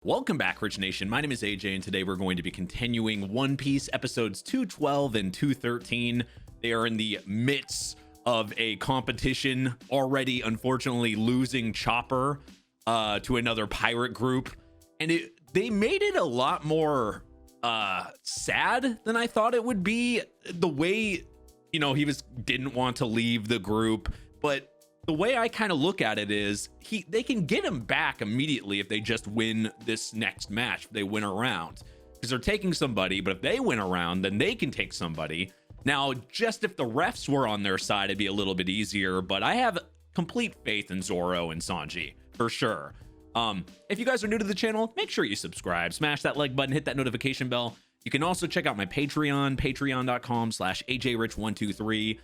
Welcome back, Rich Nation. My name is AJ, and today we're going to be continuing One Piece episodes 212 and 213. They are in the midst of a competition, already unfortunately losing Chopper to another pirate group, and they made it a lot more sad than I thought it would be. The way, you know, he didn't want to leave the group, but the way I kind of look at it is they can get him back immediately if they just win this next match. If they win a round, because they're taking somebody, but if they win a round, then they can take somebody. Now, just if the refs were on their side, it'd be a little bit easier, but I have complete faith in Zoro and Sanji for sure. If you guys are new to the channel, make sure you subscribe, smash that like button, hit that notification bell. You can also check out my Patreon, patreon.com/ajrich123.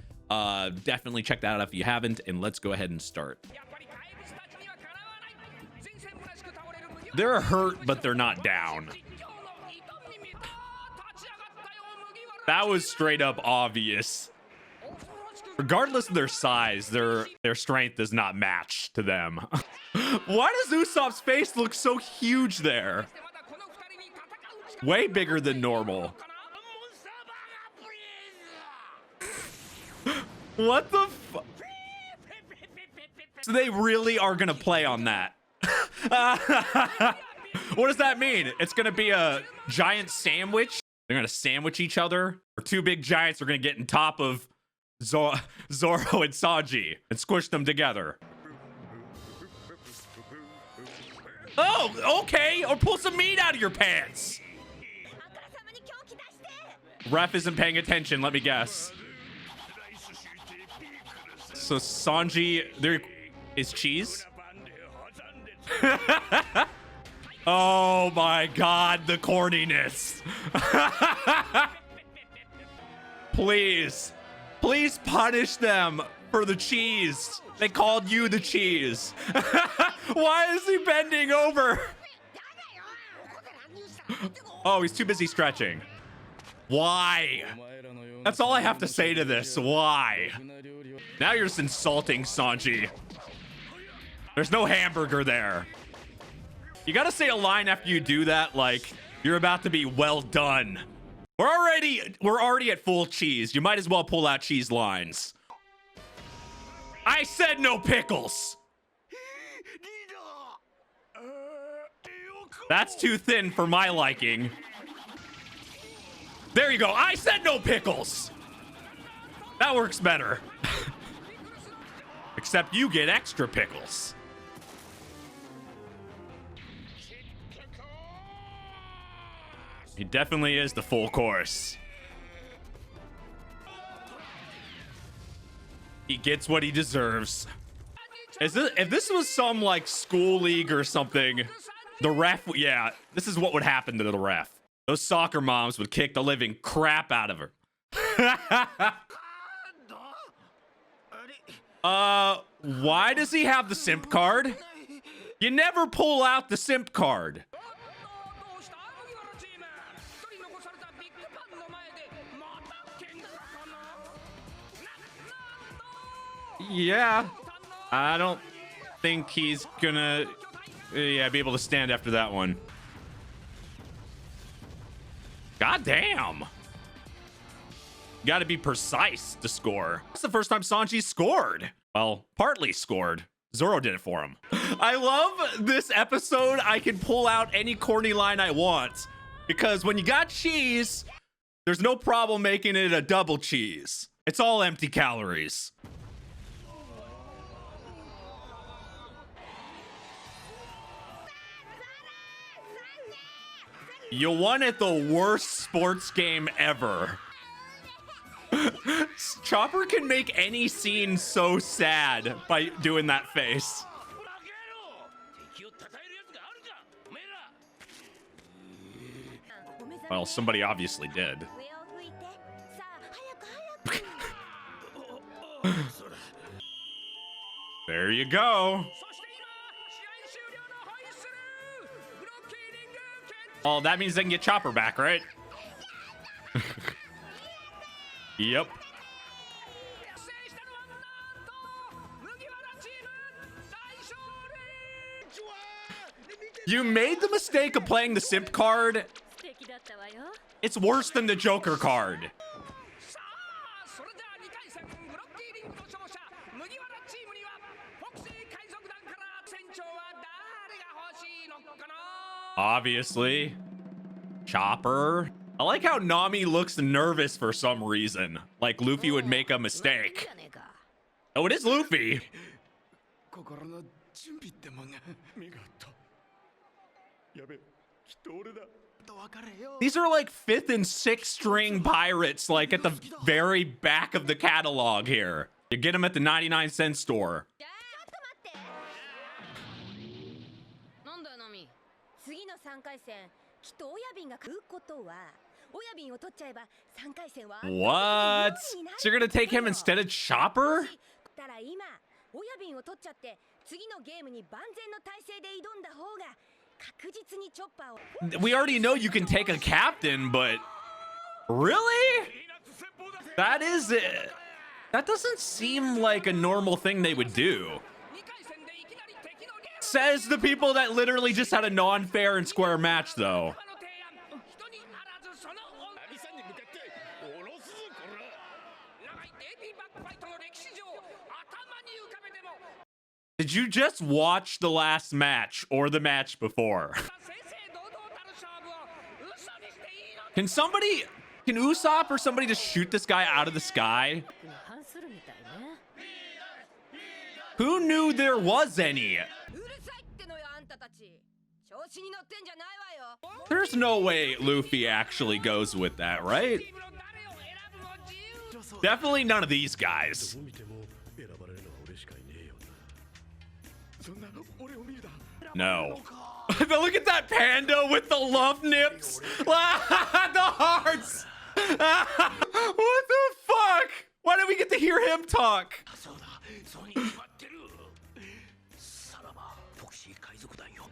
Definitely check that out if you haven't, and let's go ahead and start. They're hurt, but they're not down. That was straight up obvious. Regardless of their size, their strength does not match to them. Why does Usopp's face look so huge there? Way bigger than normal. What the fu- So they really are gonna play on that. What does that mean? It's gonna be a giant sandwich? They're gonna sandwich each other? Or two big giants are gonna get on top of Zoro and Sanji and squish them together? Oh, okay. Or pull some meat out of your pants. Ref isn't paying attention, let me guess. So Sanji, there is cheese. Oh my god, the corniness. Please punish them for the cheese. They called you the cheese. Why is he bending over? Oh, he's too busy stretching. Why? That's all I have to say to this. Why? Now you're just insulting Sanji. There's no hamburger there. You gotta say a line after you do that, like you're about to be well done. We're already at full cheese. You might as well pull out cheese lines. I said no pickles. That's too thin for my liking. There you go. I said no pickles. That works better. Except you get extra pickles. He definitely is the full course. He gets what he deserves. If this was some like school league or something, the ref, yeah, this is what would happen to the ref. Those soccer moms would kick the living crap out of her. Why does he have the simp card? You never pull out the simp card. Yeah, I don't think he's gonna be able to stand after that one. God damn. Got to be precise to score. That's the first time Sanji scored. Well, partly scored. Zoro did it for him. I love this episode. I can pull out any corny line I want, because when you got cheese, there's no problem making it a double cheese. It's all empty calories. You won at the worst sports game ever. Chopper can make any scene so sad by doing that face. Well, somebody obviously did. There you go. Oh, that means they can get Chopper back, right? Yep. You made the mistake of playing the simp card. It's worse than the Joker card. Obviously. Chopper. I like how Nami looks nervous for some reason. Like Luffy would make a mistake. Oh, it is Luffy. These are like 5th and 6th string pirates, like at the very back of the catalog here. You get them at the 99-cent store. What? So you're gonna take him instead of Chopper? We already know you can take a captain, but really? That is it. That doesn't seem like a normal thing they would do. Says the people that literally just had a non-fair and square match, though. Did you just watch the last match or the match before? Can Usopp or somebody just shoot this guy out of the sky? Who knew there was any? There's no way Luffy actually goes with that, right? Definitely none of these guys. No. Look at that panda with the love nips. The hearts. What the fuck? Why did we get to hear him talk?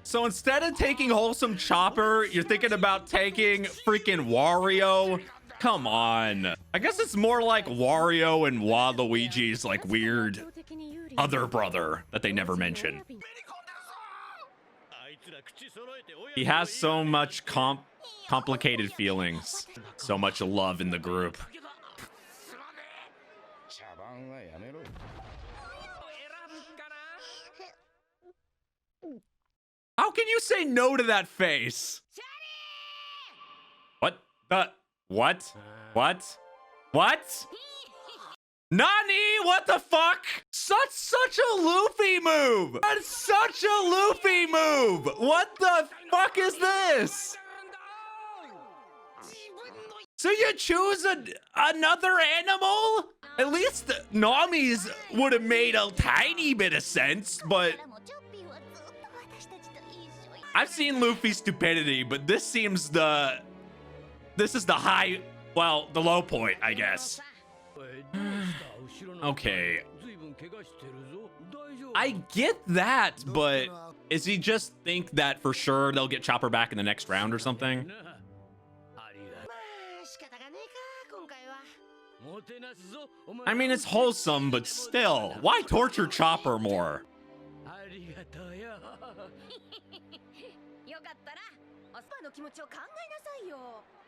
So instead of taking wholesome Chopper, you're thinking about taking freaking Wario? Come on. I guess it's more like Wario and Waluigi's like weird other brother that they never mention. He has so much complicated feelings. So much love in the group. How can you say no to that face? What? What? What? What? Nani? What the fuck? Such a Luffy move. That's such a Luffy move. What the fuck is this? So you choose another animal? At least Nami's would have made a tiny bit of sense, but I've seen Luffy's stupidity, but this seems this is the high, well, the low point, I guess. Okay. I get that, but is he just think that for sure they'll get Chopper back in the next round or something? I mean, it's wholesome, but still, why torture Chopper more?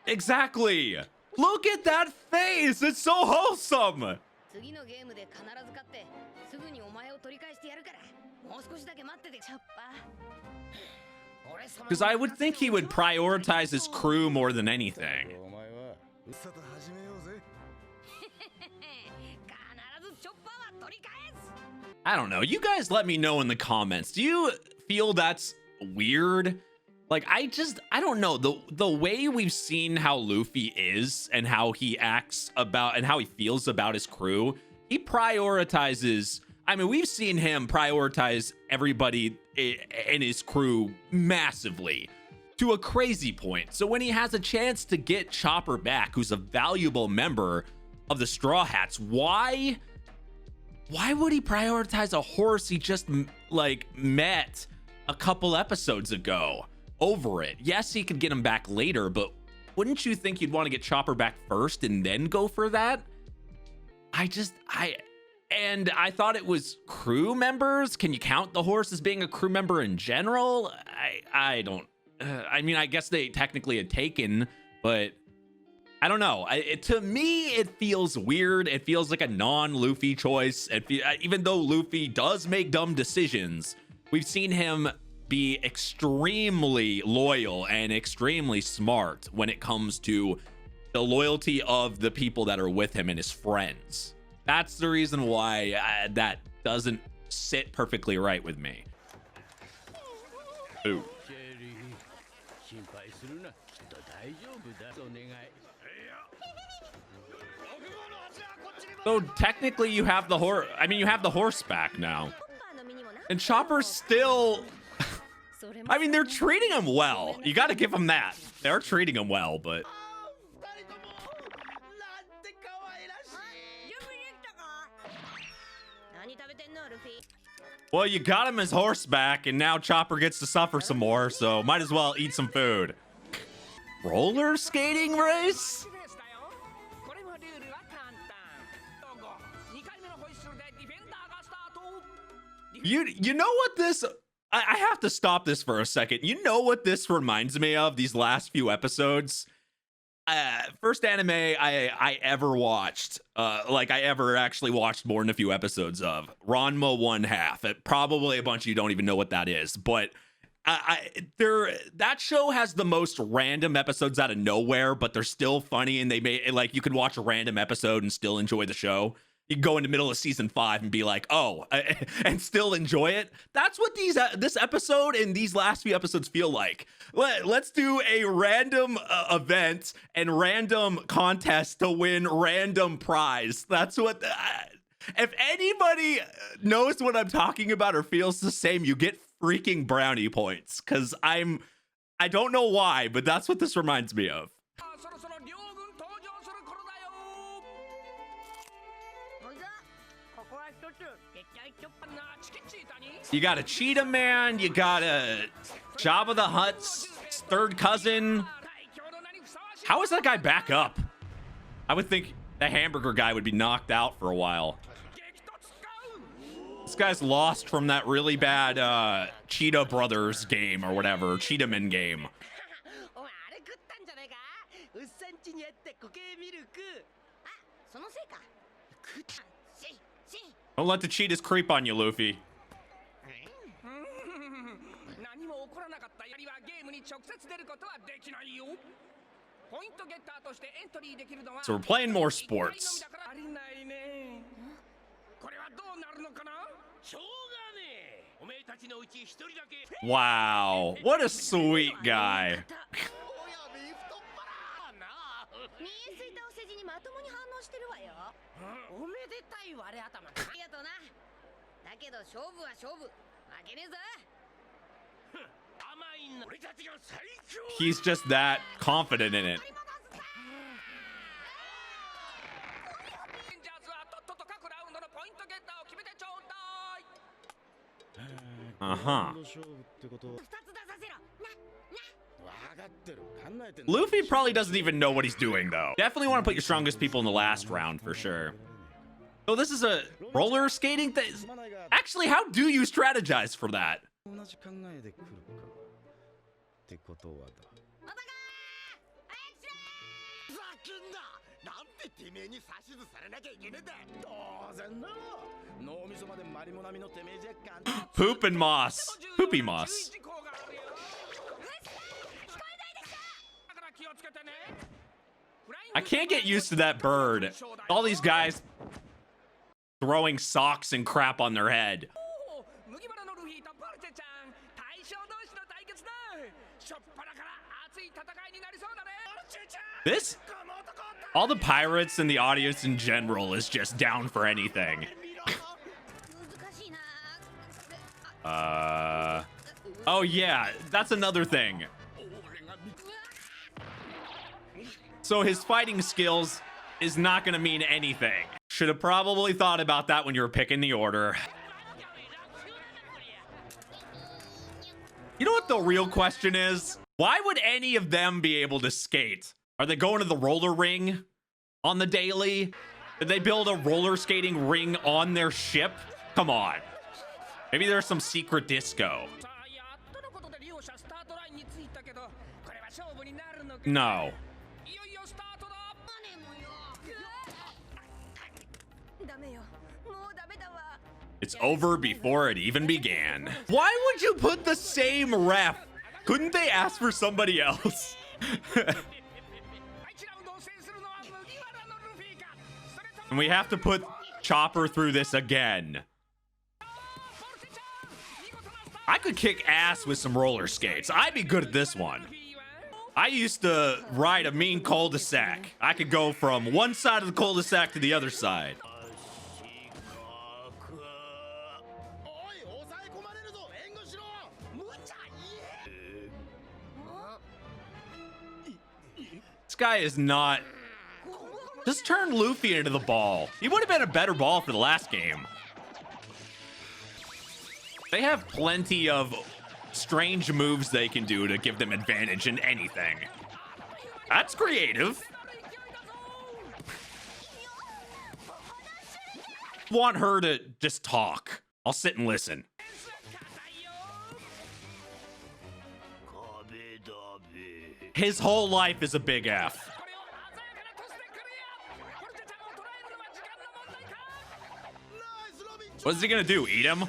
Exactly. Look at that face. It's so wholesome. Because I would think he would prioritize his crew more than anything. I don't know. You guys let me know in the comments. Do you feel that's weird? Like, I don't know. The way we've seen how Luffy is and how he acts about and how he feels about his crew, he prioritizes. I mean, we've seen him prioritize everybody in his crew massively to a crazy point. So when he has a chance to get Chopper back, who's a valuable member of the Straw Hats, why would he prioritize a horse he just like met a couple episodes ago over it? Yes, he could get him back later, but wouldn't you think you'd want to get Chopper back first and then go for that? And I thought it was crew members. Can you count the horse as being a crew member in general? I don't. I mean, I guess they technically had taken, but I don't know. To me, it feels weird. It feels like a non-Luffy choice. Even though Luffy does make dumb decisions, we've seen him be extremely loyal and extremely smart when it comes to the loyalty of the people that are with him and his friends. That's the reason why that doesn't sit perfectly right with me. Ooh. So technically you have the horse. I mean, you have the horseback now. And Chopper's still... I mean, they're treating him well. You got to give him that. They're treating him well, but... Well, you got him as horseback, and now Chopper gets to suffer some more, so might as well eat some food. Roller skating race? You know what this... I have to stop this for a second. You know what this reminds me of, these last few episodes? First anime I ever watched, like I ever actually watched more than a few episodes of, Ranma 1/2. Probably a bunch of you don't even know what that is, but that show has the most random episodes out of nowhere, but they're still funny, and they may, like, you could watch a random episode and still enjoy the show. You can go in the middle of season 5 and be like, oh, and still enjoy it. That's what this episode and these last few episodes feel like. Let's do a random event and random contest to win random prize. That's what... if anybody knows what I'm talking about or feels the same, you get freaking brownie points. Because I don't know why, but that's what this reminds me of. You got a Cheetah Man, you got a Jabba the Hutt's third cousin. How is that guy back up? I would think the hamburger guy would be knocked out for a while. This guy's lost from that really bad Cheetah Brothers game or whatever, Cheetah Man game. Don't let the cheetahs creep on you, Luffy. So we're playing more sports. Wow, what a sweet guy. He's just that confident in it. Uh-huh. Luffy probably doesn't even know what he's doing, though. Definitely want to put your strongest people in the last round for sure. So this is a roller skating thing. Actually, how do you strategize for that? Poop and moss. Poopy moss. I can't get used to that bird. All these guys throwing socks and crap on their head. This, all the pirates and the audience in general is just down for anything. Oh yeah, that's another thing. So his fighting skills is not gonna mean anything. Should have probably thought about that when you were picking the order. You know what the real question is? Why would any of them be able to skate? Are they going to the roller ring on the daily? Did they build a roller skating ring on their ship? Come on. Maybe there's some secret disco. No. It's over before it even began. Why would you put the same ref? Couldn't they ask for somebody else? And we have to put Chopper through this again. I could kick ass with some roller skates. I'd be good at this one. I used to ride a mean cul-de-sac. I could go from one side of the cul-de-sac to the other side. This guy is not... Just turn Luffy into the ball. He would have been a better ball for the last game. They have plenty of strange moves they can do to give them advantage in anything. That's creative. Want her to just talk. I'll sit and listen. His whole life is a big F. What's he gonna do? Eat him?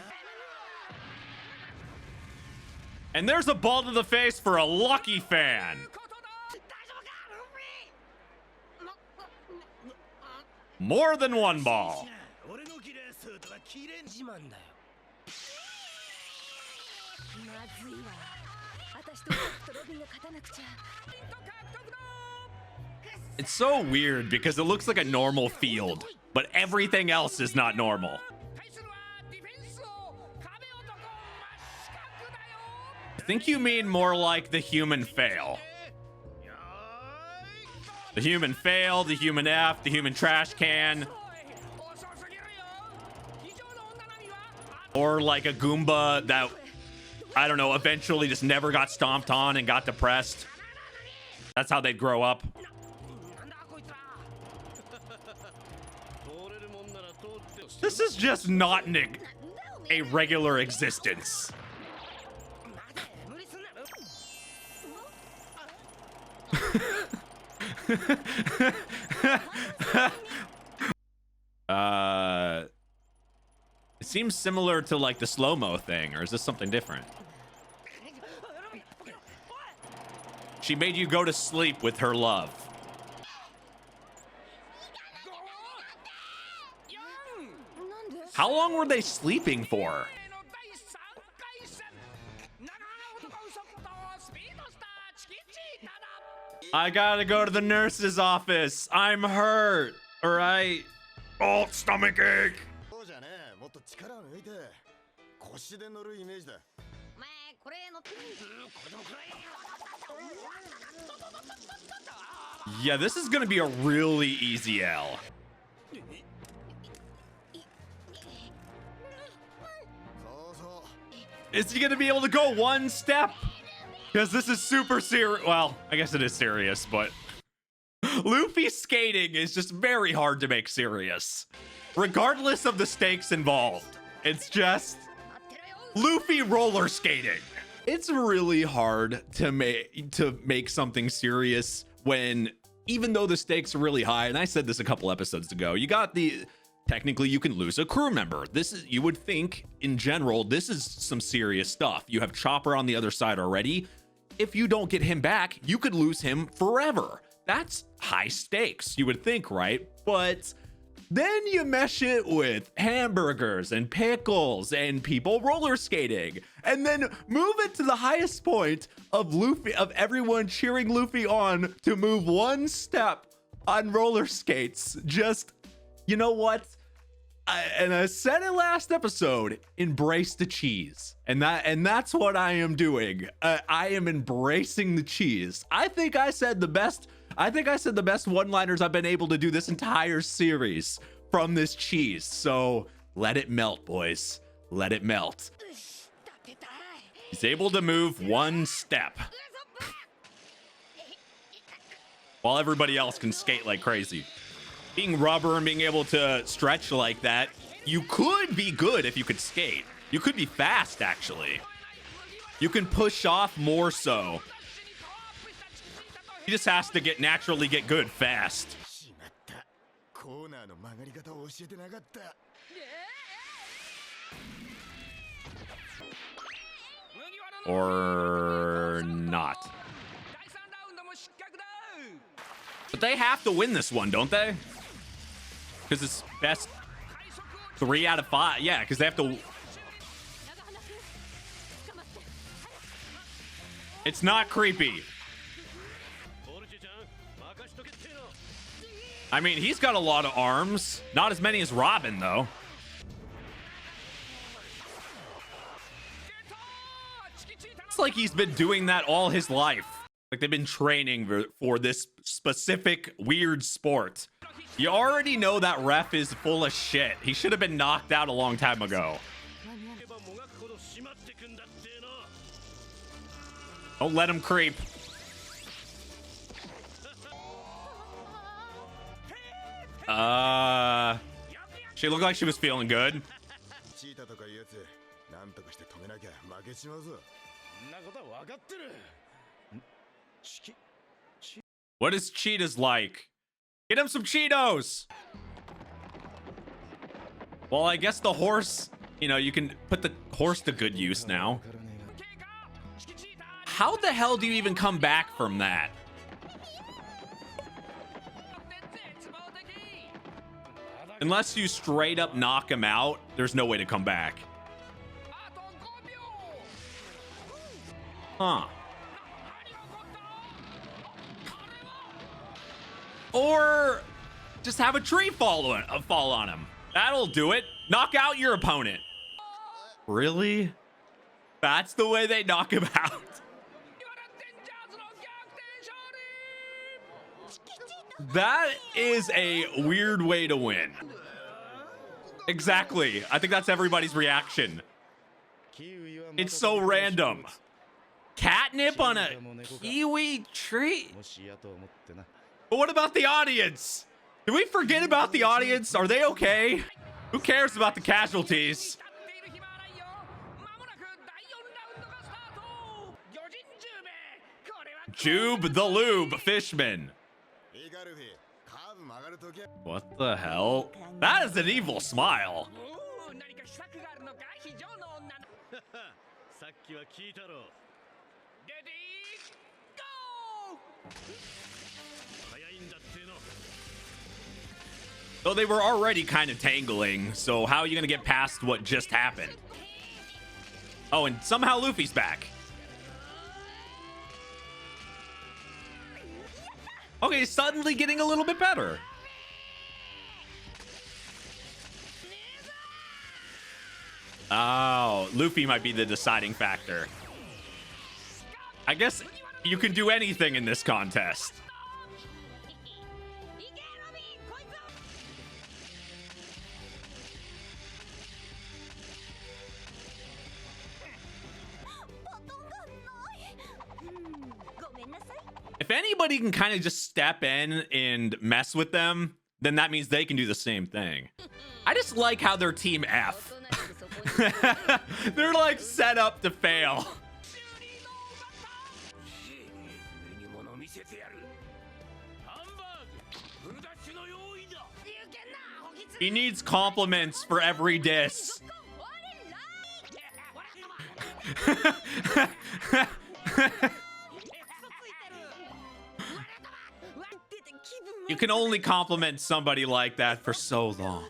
And there's a ball to the face for a lucky fan. More than one ball. It's so weird because it looks like a normal field, but everything else is not normal. I think you mean more like the human fail. The human fail, the human F, the human trash can. Or like a Goomba that, I don't know, eventually just never got stomped on and got depressed. That's how they'd grow up. This is just not a regular existence. It seems similar to like the slow-mo thing, or is this something different? She made you go to sleep with her love. How long were they sleeping for? I gotta go to the nurse's office. I'm hurt. All right. Oh, stomach ache. Yeah, this is gonna be a really easy L. Is he gonna be able to go one step? Because this is super serious. Well, I guess it is serious, but Luffy skating is just very hard to make serious, regardless of the stakes involved. It's just Luffy roller skating. It's really hard to make something serious when, even though the stakes are really high, and I said this a couple episodes ago, you got the... Technically, you can lose a crew member. This is, you would think, in general, this is some serious stuff. You have Chopper on the other side already. If you don't get him back, you could lose him forever. That's high stakes, you would think, right? But then you mesh it with hamburgers and pickles and people roller skating, and then move it to the highest point of Luffy, of everyone cheering Luffy on to move one step on roller skates. Just, you know what? And I said it last episode, embrace the cheese. And that's what I am doing. I am embracing the cheese. I think I said the best one-liners I've been able to do this entire series from this cheese. So let it melt, boys. Let it melt. He's able to move one step while everybody else can skate like crazy. Being rubber and being able to stretch like that, you could be good if you could skate. You could be fast, actually. You can push off more so. He just has to naturally get good fast. Or not. But they have to win this one, don't they? Because it's best 3 out of 5. Yeah, because they have to. It's not creepy. I mean, he's got a lot of arms. Not as many as Robin, though. It's like he's been doing that all his life. Like they've been training for this specific weird sport. You already know that ref is full of shit. He should have been knocked out a long time ago. Don't let him creep. She looked like she was feeling good. What is Cheetah's like? Get him some Cheetos. Well, I guess the horse, you know, you can put the horse to good use now. How the hell do you even come back from that? Unless you straight up knock him out, there's no way to come back. Huh. Or just have a tree fall on him. That'll do it. Knock out your opponent. Really? That's the way they knock him out. That is a weird way to win. Exactly. I think that's everybody's reaction. It's so random. Catnip on a kiwi tree? But what about the audience? Did we forget about the audience? Are they okay? Who cares about the casualties? Jube the Lube Fishman. What the hell? That is an evil smile. So they were already kind of tangling, so how are you gonna get past what just happened? Oh, and somehow Luffy's back. Okay, suddenly getting a little bit better. Oh, Luffy might be the deciding factor. I guess you can do anything in this contest. If anybody can kind of just step in and mess with them, then that means they can do the same thing. I just like how they're Team F. They're like set up to fail. He needs compliments for every diss. You can only compliment somebody like that for so long.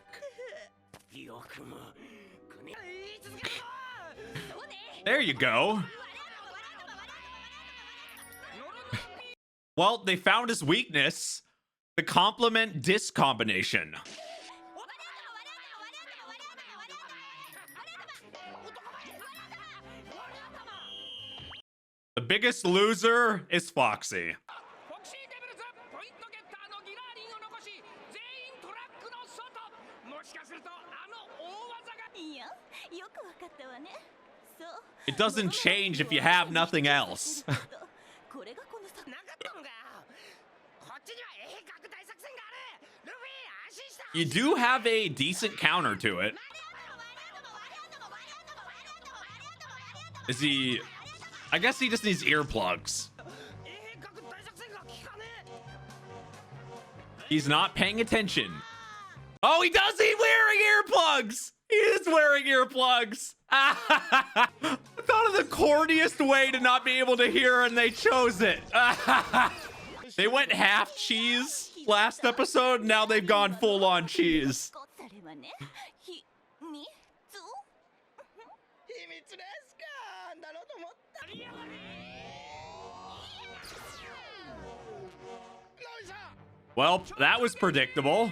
There you go. Well, they found his weakness. The compliment diss combination. The biggest loser is Foxy. It doesn't change if you have nothing else. You do have a decent counter to it. Is he... I guess he just needs earplugs. He's not paying attention. Oh, he does! He's wearing earplugs! He is wearing earplugs! I thought of the corniest way to not be able to hear, and they chose it. They went half cheese last episode, now they've gone full-on cheese. Well, that was predictable.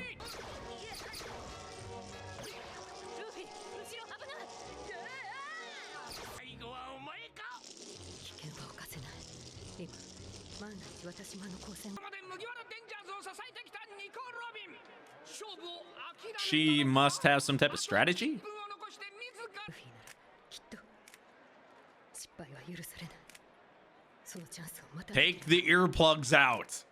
She must have some type of strategy. Take the earplugs out.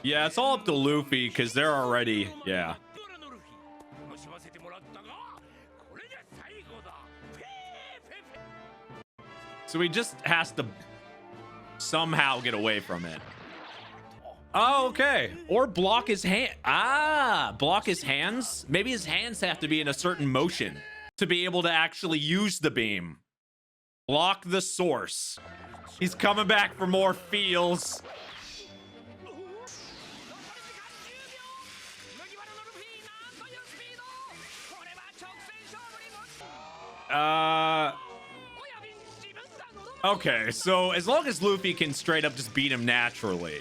Yeah, it's all up to Luffy because they're already, yeah. So he just has to somehow get away from it. Oh, okay. Or block his hand. Ah, block his hands. Maybe his hands have to be in a certain motion to be able to actually use the beam. Block the source. He's coming back for more feels. Okay, so as long as Luffy can straight up just beat him naturally.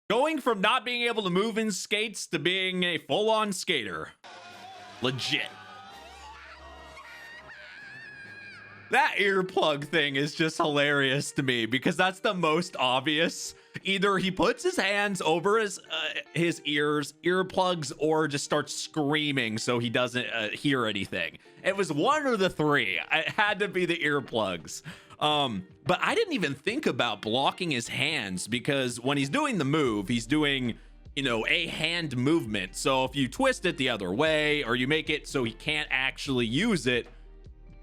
Going from not being able to move in skates to being a full-on skater. Legit. That earplug thing is just hilarious to me because that's the most obvious. Either he puts his hands over his earplugs, or just starts screaming so he doesn't hear anything. It was one of the three. It had to be the earplugs. But I didn't even think about blocking his hands because when he's doing the move, he's doing, you know, a hand movement. So if you twist it the other way or you make it so he can't actually use it,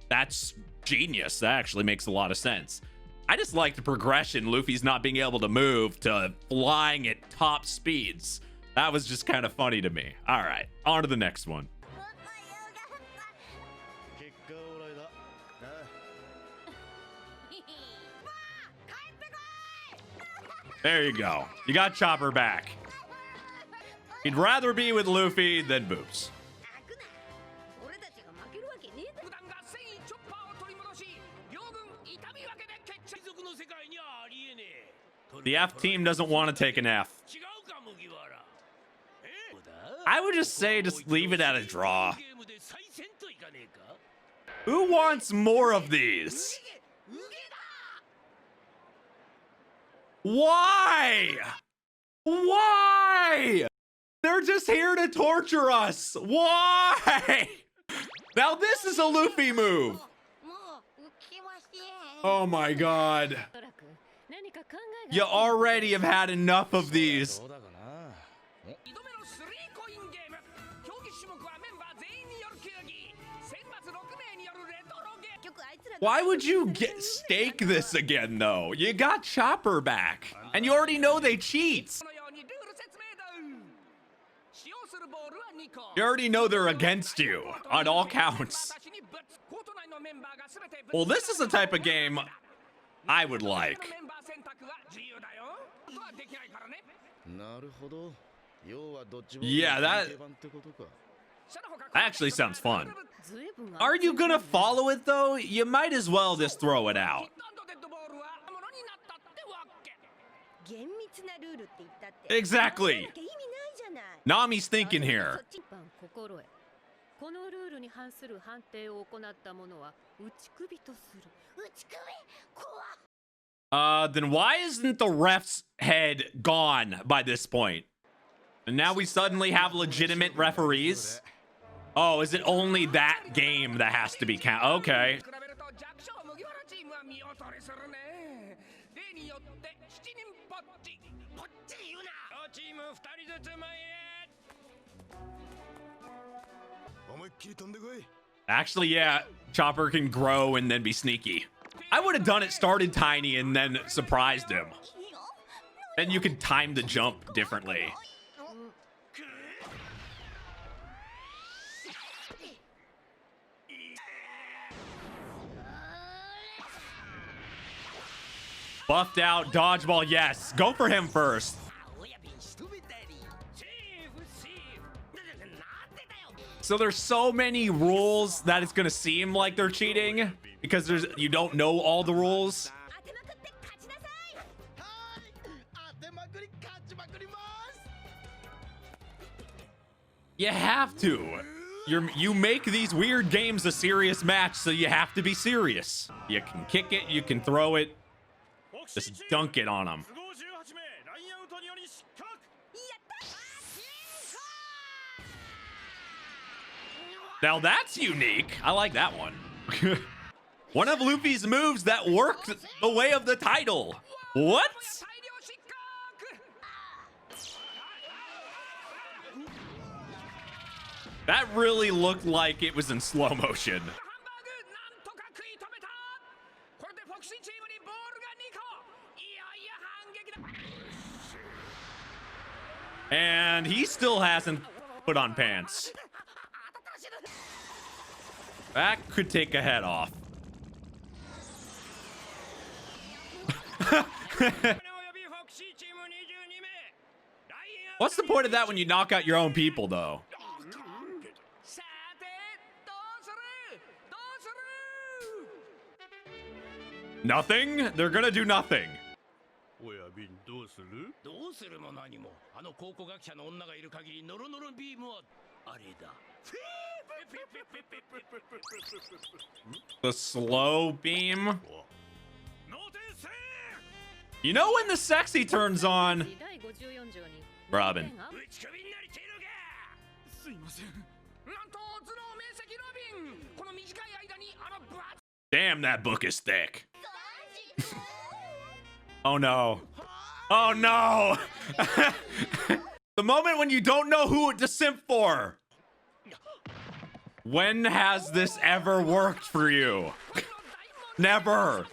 that's genius. That actually makes a lot of sense. I just like the progression. Luffy's not being able to move to flying at top speeds. That was just kind of funny to me. All right, on to the next one. There you go. You got Chopper back. He'd rather be with Luffy than Boots. The F team doesn't want to take an F. I would just say just leave it at a draw. Who wants more of these? Why? Why? They're just here to torture us. Why? Now this is a Luffy move. Oh my god. You already have had enough of these. Why would you stake this again, though? You got Chopper back, and you already know they cheat. You already know they're against you on all counts. Well, this is the type of game I would like. Yeah, that actually sounds fun. Are you gonna follow it though? You might as well just throw it out. Exactly. Nami's thinking here. Then why isn't the ref's head gone by this point? And now we suddenly have legitimate referees. Oh, is it only that game that has to be count? Okay. Actually, yeah, Chopper can grow and then be sneaky. I would have done it, started tiny and then surprised him. Then you can time the jump differently. Buffed out, dodgeball, yes. Go for him first. So there's so many rules that it's gonna seem like they're cheating because you don't know all the rules. You have to. You make these weird games a serious match, so you have to be serious. You can kick it, you can throw it. Just dunk it on them. Now that's unique. I like that one. One of Luffy's moves that worked the way of the title. What? That really looked like it was in slow motion. And he still hasn't put on pants. That could take a head off. What's the point of that when you knock out your own people, though? Nothing? They're gonna do nothing. The slow beam. You know when the sexy turns on? Robin. Damn, that book is thick. Oh no. Oh no. The moment when you don't know who to simp for. When has this ever worked for you? Never.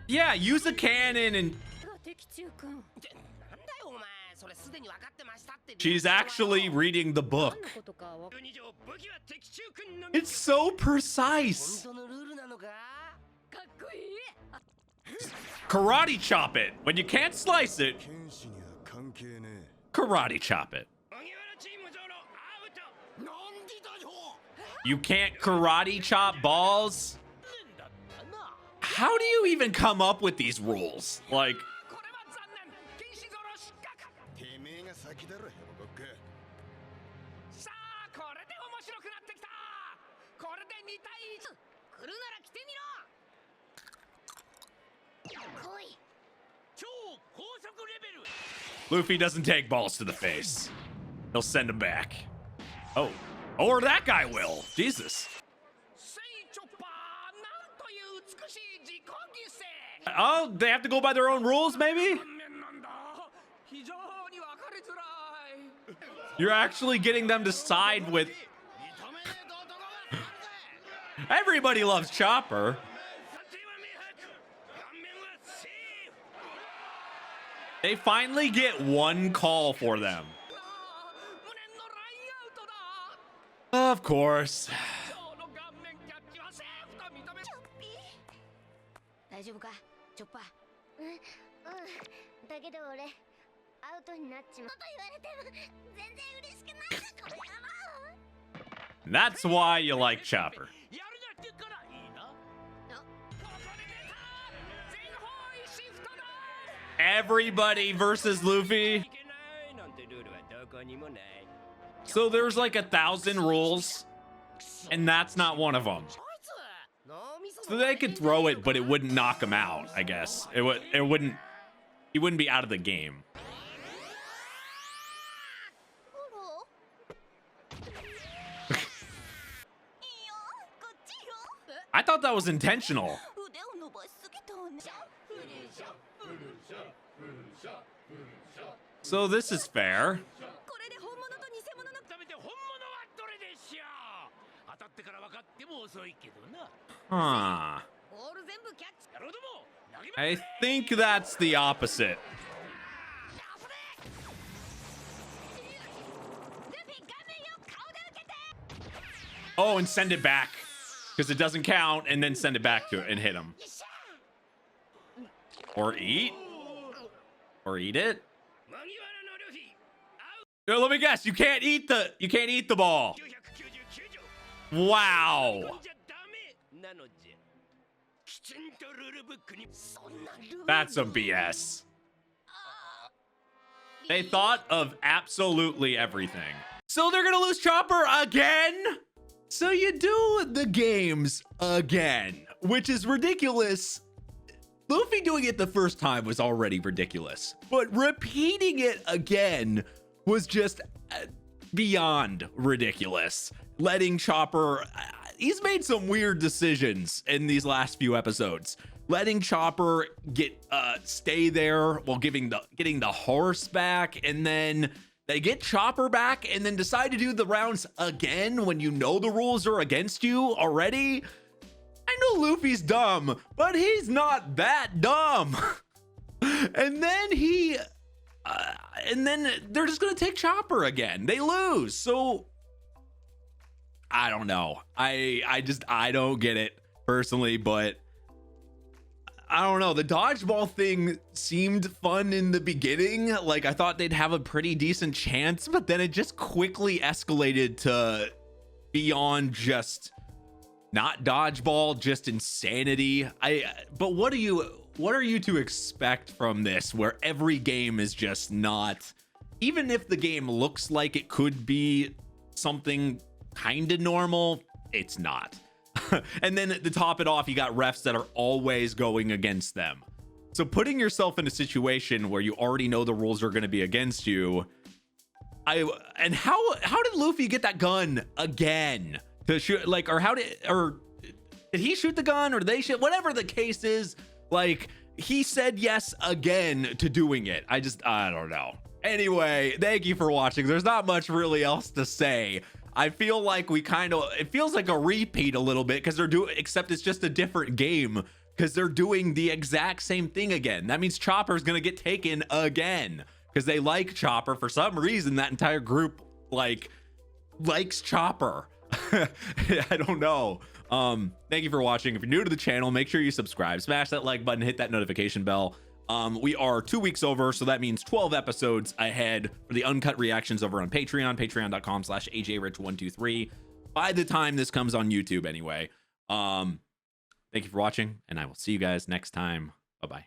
Yeah, use a cannon and... She's actually reading the book. It's so precise. Karate chop it. When you can't slice it, karate chop it. You can't karate chop balls? How do you even come up with these rules? Like... Luffy doesn't take balls to the face. He'll send them back. Oh. Or that guy will. Jesus. Oh, they have to go by their own rules, maybe? You're actually getting them to side with... Everybody loves Chopper. They finally get one call for them. Of course. That's why you like Chopper. Everybody versus Luffy. So there's like 1,000 rules. And that's not one of them. So they could throw it, but it wouldn't knock him out, I guess. He wouldn't be out of the game. I thought that was intentional. So this is fair. Huh. I think that's the opposite. Oh, and send it back. Because it doesn't count, and then send it back to it and hit him. Or eat? Or eat it? Yo, let me guess, you can't eat the ball. Wow. That's some BS. They thought of absolutely everything. So they're gonna lose Chopper again? So you do the games again, which is ridiculous. Luffy doing it the first time was already ridiculous, but repeating it again was just beyond ridiculous. Letting Chopper, he's made some weird decisions in these last few episodes. Letting Chopper stay there while getting the horse back, and then they get Chopper back and then decide to do the rounds again when you know the rules are against you already. I know Luffy's dumb, but he's not that dumb. And then they're just gonna take Chopper again. They lose. So I don't know. I don't get it personally, but I don't know. The dodgeball thing seemed fun in the beginning. Like, I thought they'd have a pretty decent chance, but then it just quickly escalated to beyond just not dodgeball, just insanity. But what are you to expect from this, where every game is just not, even if the game looks like it could be something kind of normal, it's not. And then to top it off, you got refs that are always going against them. So putting yourself in a situation where you already know the rules are going to be against you. How did Luffy get that gun again to shoot? Like, or did he shoot the gun, or did they shoot? Whatever the case is, like, he said yes again to doing it. I don't know. Anyway, thank you for watching. There's not much really else to say. I feel like it feels like a repeat a little bit, because except it's just a different game, because they're doing the exact same thing again. That means Chopper's gonna get taken again, because they like Chopper for some reason. That entire group likes Chopper. I don't know. Thank you for watching. If you're new to the channel, make sure you subscribe, smash that like button, hit that notification bell. We are 2 weeks over, so that means 12 episodes ahead for the uncut reactions over on patreon.com/ajrich123 by the time this comes on YouTube anyway. Thank you for watching, and I will see you guys next time. Bye-bye.